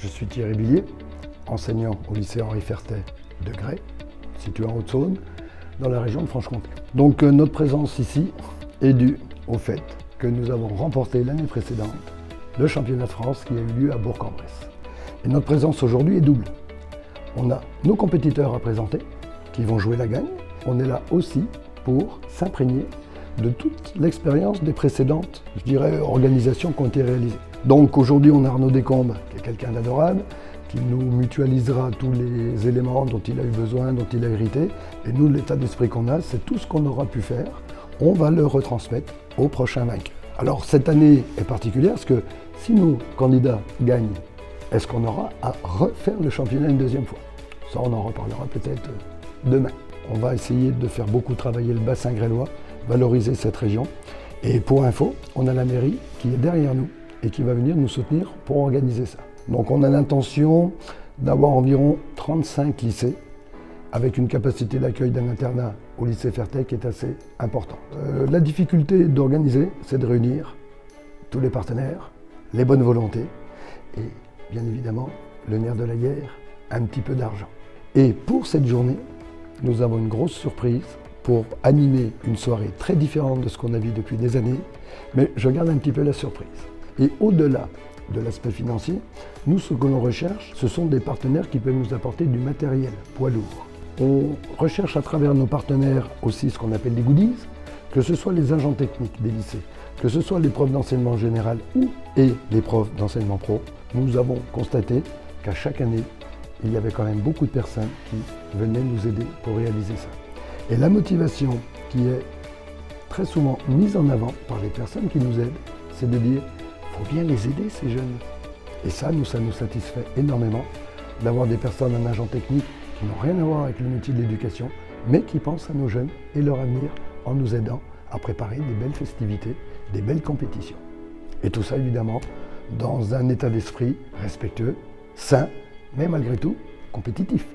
Je suis Thierry Billier, enseignant au lycée Henri Fertet de Grès, situé en Haute-Saône, dans la région de Franche-Comté. Donc notre présence ici est due au fait que nous avons remporté l'année précédente le championnat de France qui a eu lieu à Bourg-en-Bresse. Et notre présence aujourd'hui est double. On a nos compétiteurs à présenter qui vont jouer la gagne. On est là aussi pour s'imprégner de toute l'expérience des précédentes, je dirais, organisations qui ont été réalisées. Donc aujourd'hui, on a Arnaud Descombes, qui est quelqu'un d'adorable, qui nous mutualisera tous les éléments dont il a eu besoin, dont il a hérité. Et nous, l'état d'esprit qu'on a, c'est tout ce qu'on aura pu faire, on va le retransmettre au prochain vainqueur. Alors cette année est particulière parce que si nos candidats gagnent, est-ce qu'on aura à refaire le championnat une deuxième fois? Ça, on en reparlera peut-être demain. On va essayer de faire beaucoup travailler le bassin grélois, valoriser cette région. Et pour info, on a la mairie qui est derrière nous et qui va venir nous soutenir pour organiser ça. Donc on a l'intention d'avoir environ 35 lycées avec une capacité d'accueil d'un internat au lycée Fertet qui est assez important. La difficulté d'organiser, c'est de réunir tous les partenaires, les bonnes volontés et bien évidemment le nerf de la guerre, un petit peu d'argent. Et pour cette journée, nous avons une grosse surprise pour animer une soirée très différente de ce qu'on a vu depuis des années, mais je garde un petit peu la surprise. Et au-delà de l'aspect financier, nous, ce que l'on recherche, ce sont des partenaires qui peuvent nous apporter du matériel poids lourd. On recherche à travers nos partenaires aussi ce qu'on appelle des goodies, que ce soit les agents techniques des lycées, que ce soit les profs d'enseignement général et les profs d'enseignement pro. Nous avons constaté qu'à chaque année, il y avait quand même beaucoup de personnes qui venaient nous aider pour réaliser ça. Et la motivation qui est très souvent mise en avant par les personnes qui nous aident, c'est de dire « il faut bien les aider ces jeunes ». Et ça nous satisfait énormément d'avoir des personnes en agent technique qui n'ont rien à voir avec le métier de l'éducation, mais qui pensent à nos jeunes et leur avenir en nous aidant à préparer des belles festivités, des belles compétitions. Et tout ça évidemment dans un état d'esprit respectueux, sain, mais malgré tout compétitif.